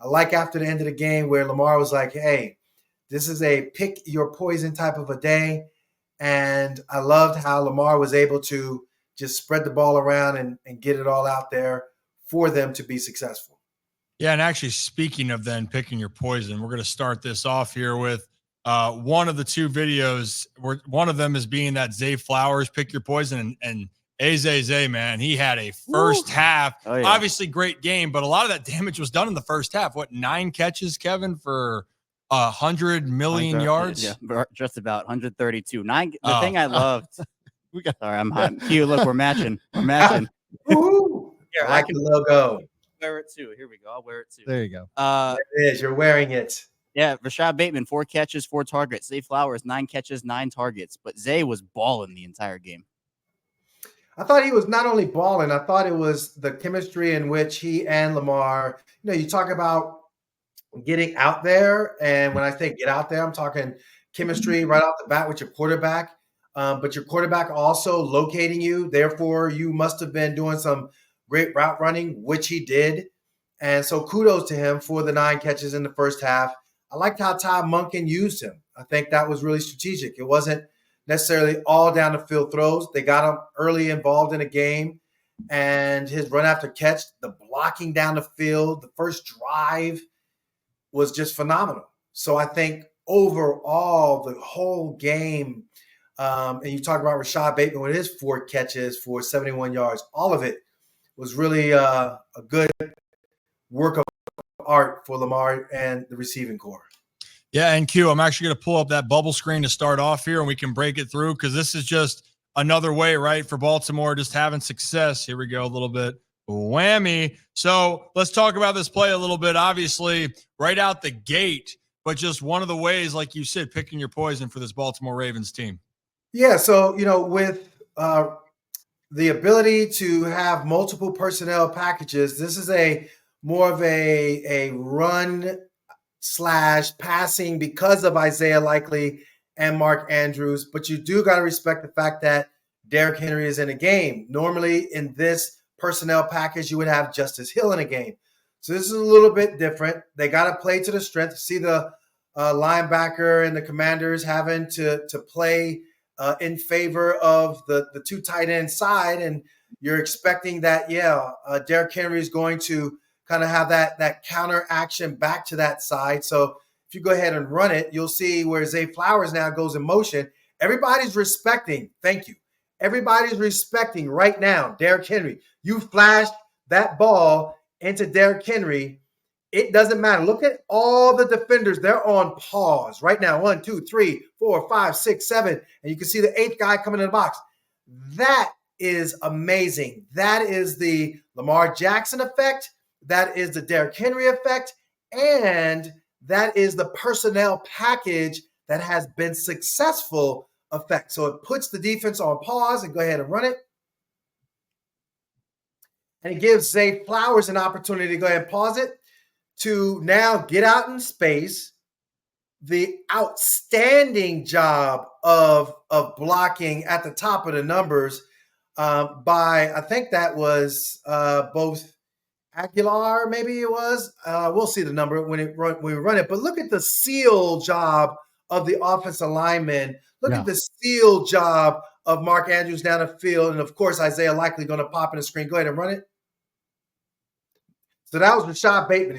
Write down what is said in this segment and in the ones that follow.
I like after the end of the game where Lamar was like, hey, this is a pick your poison type of a day. And I loved how Lamar was able to just spread the ball around and get it all out there for them to be successful. Yeah, and actually, speaking of then picking your poison, we're going to start this off here with one of the two videos. Where one of them is being that Zay Flowers pick your poison, and Zay, man, he had a first half, obviously great game, but a lot of that damage was done in the first half. What, 9 catches, Kevin, for 100 million yards? Yeah, just about 132. The thing I loved. Sorry, I'm hot. Q, look, we're matching. We're matching. Here, I like the logo. Wear it too. Here we go. I'll wear it too. There you go. There it is. You're wearing it. Yeah, Rashad Bateman, 4 catches, 4 targets. Zay Flowers, 9 catches, 9 targets. But Zay was balling the entire game. I thought he was not only balling, I thought it was the chemistry in which he and Lamar, you talk about getting out there. And when I say get out there, I'm talking chemistry right off the bat with your quarterback. But your quarterback also locating you. Therefore, you must have been doing some great route running, which he did. And so kudos to him for the 9 catches in the first half. I liked how Todd Monken used him. I think that was really strategic. It wasn't necessarily all down the field throws. They got him early involved in a game. And his run after catch, the blocking down the field, the first drive was just phenomenal. So I think overall, the whole game, and you talk about Rashad Bateman with his 4 catches for 71 yards, all of it was really a good work of art for Lamar and the receiving corps. Yeah, and Q, I'm actually going to pull up that bubble screen to start off here, and we can break it through because this is just another way, right, for Baltimore just having success. Here we go, a little bit. Whammy. So let's talk about this play a little bit. Obviously, right out the gate, but just one of the ways, like you said, picking your poison for this Baltimore Ravens team. Yeah, so, with the ability to have multiple personnel packages, this is more of a run / passing because of Isaiah Likely and Mark Andrews. But you do got to respect the fact that Derrick Henry is in a game. Normally in this personnel package, you would have Justice Hill in a game. So this is a little bit different. They got to play to the strength. See the linebacker and the Commanders having to play in favor of the 2 tight end side. And you're expecting that, Derrick Henry is going to kind of have that counter action back to that side. So if you go ahead and run it, you'll see where Zay Flowers now goes in motion. Everybody's respecting. Thank you. Everybody's respecting right now Derrick Henry. You flashed that ball into Derrick Henry. It doesn't matter. Look at all the defenders. They're on pause right now. 1, 2, 3, 4, 5, 6, 7. And you can see the 8th guy coming in the box. That is amazing. That is the Lamar Jackson effect. That is the Derrick Henry effect. And that is the personnel package that has been successful effect. So it puts the defense on pause and go ahead and run it. And it gives Zay Flowers an opportunity to go ahead and pause it to now get out in space. The outstanding job of blocking at the top of the numbers by, I think that was both Aguilar, maybe it was. We'll see the number when we run it. But look at the seal job of the offensive lineman. Look at the seal job of Mark Andrews down the field. And, of course, Isaiah Likely going to pop in the screen. Go ahead and run it. So that was Rashad Bateman,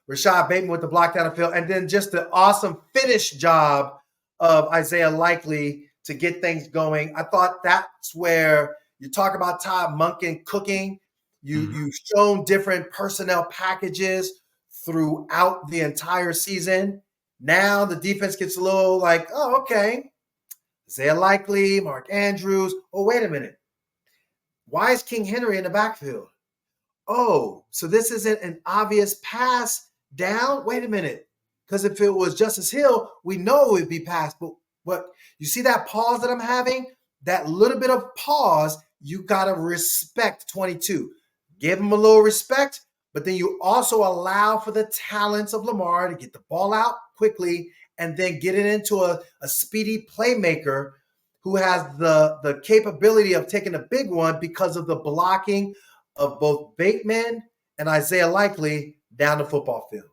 Rashad Bateman with the block down the field. And then just the awesome finish job of Isaiah Likely to get things going. I thought that's where you talk about Todd Monken cooking. You've shown different personnel packages throughout the entire season. Now the defense gets a little like, oh, okay. Isaiah Likely, Mark Andrews. Oh, wait a minute. Why is King Henry in the backfield? Oh, so this isn't an obvious pass down? Wait a minute. Because if it was Justice Hill, we know it would be passed. But you see that pause that I'm having? That little bit of pause, you got to respect 22. Give him a little respect, but then you also allow for the talents of Lamar to get the ball out quickly and then get it into a speedy playmaker who has the capability of taking a big one because of the blocking of both Bateman and Isaiah Likely. down the football field.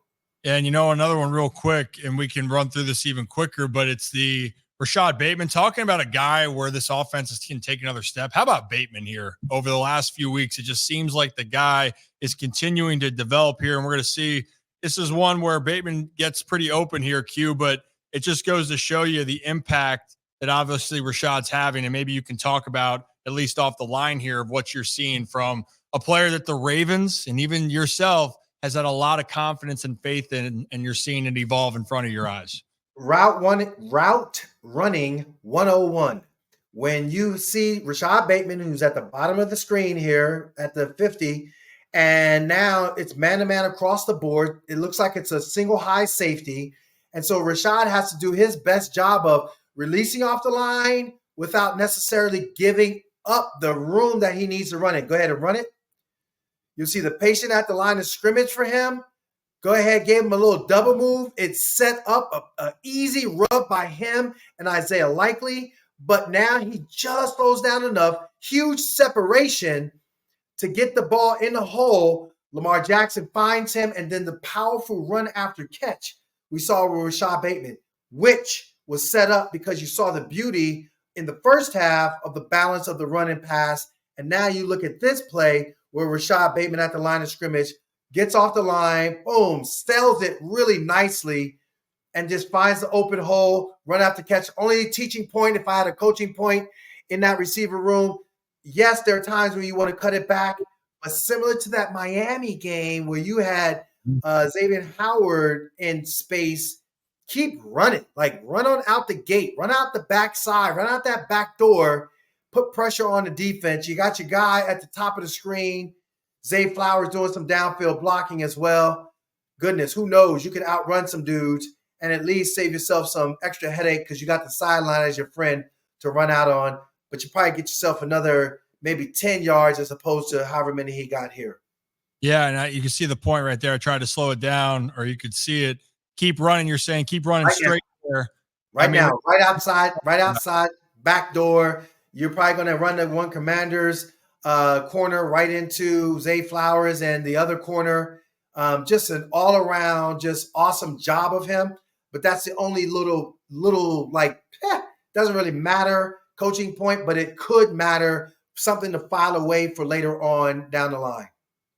And another one real quick, and we can run through this even quicker, but it's the Rashad Bateman, talking about a guy where this offense can take another step. How about Bateman here over the last few weeks? It just seems like the guy is continuing to develop here, and we're going to see this is one where Bateman gets pretty open here, Q, but it just goes to show you the impact that obviously Rashad's having, and maybe you can talk about, at least off the line here, of what you're seeing from a player that the Ravens and even yourself has had a lot of confidence and faith in, and you're seeing it evolve in front of your eyes. Route running 101. When you see Rashad Bateman, who's at the bottom of the screen here at the 50, and now it's man-to-man across the board. It looks like it's a single high safety. And so Rashad has to do his best job of releasing off the line without necessarily giving up the room that he needs to run it. Go ahead and run it. You'll see the patient at the line of scrimmage for him. Go ahead, give him a little double move. It's set up an easy rub by him and Isaiah Likely, but now he just slows down enough. Huge separation to get the ball in the hole. Lamar Jackson finds him, and then the powerful run after catch we saw with Rashad Bateman, which was set up because you saw the beauty in the first half of the balance of the run and pass. And now you look at this play where Rashad Bateman at the line of scrimmage gets off the line, boom, sells it really nicely, and just finds the open hole, run after catch. Only a teaching point, if I had a coaching point in that receiver room, yes, there are times when you want to cut it back, but similar to that Miami game where you had Xavier Howard in space, keep running. Like, run on out the gate, run out the backside, run out that back door, put pressure on the defense. You got your guy at the top of the screen, Zay Flowers doing some downfield blocking as well. Goodness, who knows? You could outrun some dudes and at least save yourself some extra headache because you got the sideline as your friend to run out on. But you probably get yourself another maybe 10 yards as opposed to however many he got here. Yeah, and you can see the point right there. I tried to slow it down, or you could see it. Keep running, you're saying. Keep running straight there. Right now, right outside, back door. You're probably going to run the one commander's corner right into Zay Flowers and the other corner. Just an all-around, just awesome job of him. But that's the only little like, doesn't really matter coaching point, but it could matter, something to file away for later on down the line.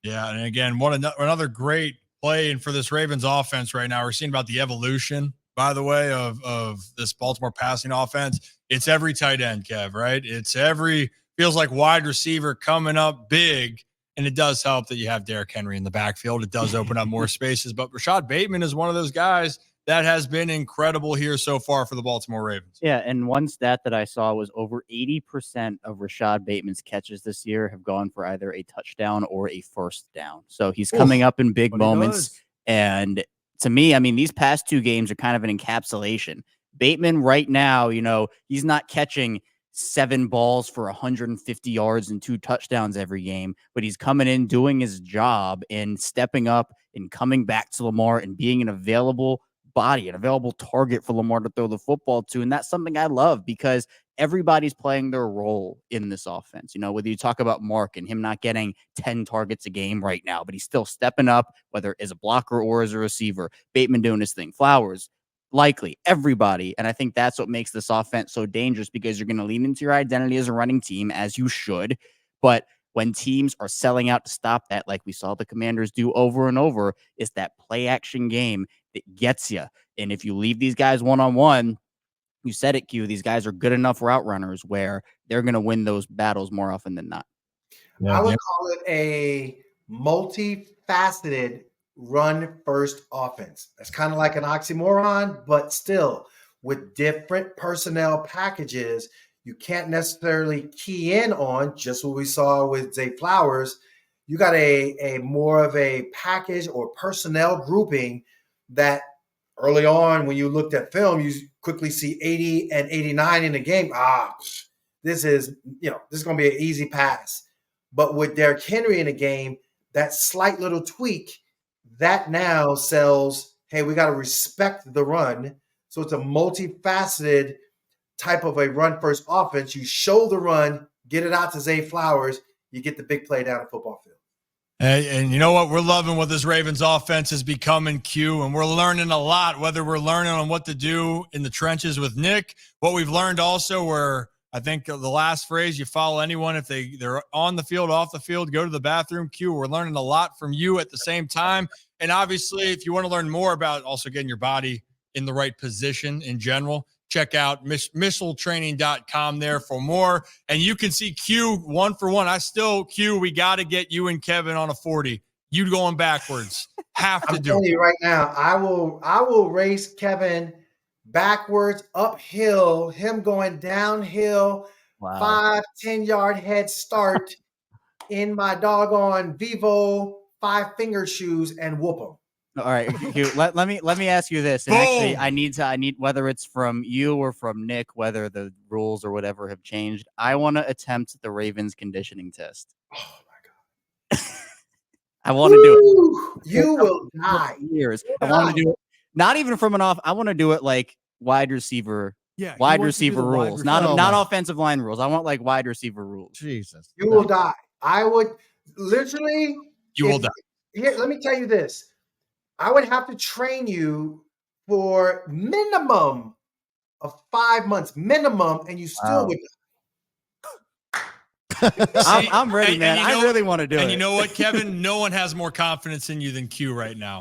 Yeah, and again, another great play and for this Ravens offense right now. We're seeing about the evolution, by the way, of this Baltimore passing offense. It's every tight end, Kev, right? It's feels like wide receiver coming up big, and it does help that you have Derrick Henry in the backfield. It does open up more spaces, but Rashad Bateman is one of those guys that has been incredible here so far for the Baltimore Ravens. Yeah, and one stat that I saw was over 80% of Rashad Bateman's catches this year have gone for either a touchdown or a first down. So he's coming up in big moments. And to me, I mean, these past two games are kind of an encapsulation. Bateman right now, he's not catching 7 balls for 150 yards and 2 touchdowns every game, but he's coming in, doing his job and stepping up and coming back to Lamar and being an available body, an available target for Lamar to throw the football to. And that's something I love because everybody's playing their role in this offense. Whether you talk about Mark and him not getting 10 targets a game right now, but he's still stepping up, whether as a blocker or as a receiver. Bateman doing his thing. Flowers, Likely, everybody. And I think that's what makes this offense so dangerous because you're going to lean into your identity as a running team, as you should. But when teams are selling out to stop that, like we saw the Commanders do over and over, is that play action game that gets you. And if you leave these guys one-on-one, you said it, Q, these guys are good enough route runners where they're going to win those battles more often than not. I would call it a multifaceted run-first offense. That's kind of like an oxymoron, but still, with different personnel packages, you can't necessarily key in on just what we saw with Zay Flowers. You got a more of a package or personnel grouping that early on when you looked at film, you quickly see 80 and 89 in the game. This is going to be an easy pass. But with Derrick Henry in the game, that slight little tweak, that now sells, hey, we got to respect the run. So it's a multifaceted type of a run-first offense. You show the run, get it out to Zay Flowers, you get the big play down the football field. And you know what? We're loving what this Ravens offense is becoming, Q, and we're learning a lot, whether we're learning on what to do in the trenches with Nick. What we've learned also, where I think the last phrase, you follow anyone if they're on the field, off the field, go to the bathroom. Q, we're learning a lot from you at the same time. And obviously, if you want to learn more about also getting your body in the right position in general, check out missiltraining.com there for more. And you can see Q 1 for 1. Q, we got to get you and Kevin on a 40. You going backwards. Have to I'm do telling it. you right now, I will race Kevin backwards, uphill, him going downhill, Wow. 5-10 yard head start in my doggone Vivo 5-finger shoes and whoop him. All right, let me ask you this. And actually, I need whether it's from you or from Nick, whether the rules or whatever have changed. I want to attempt the Ravens conditioning test. Oh my God. I want to do it. You will die. Years. I want to do it. Not even from an off. I want to do it like wide receiver. Yeah, wide receiver rules, not offensive line rules. I want like wide receiver rules. Jesus, you will die. I would literally. You will die. Here, let me tell you this. I would have to train you for minimum of 5 months, minimum, and you still would. I'm ready, man. I really want to do it. And you know what, Kevin? No one has more confidence in you than Q right now.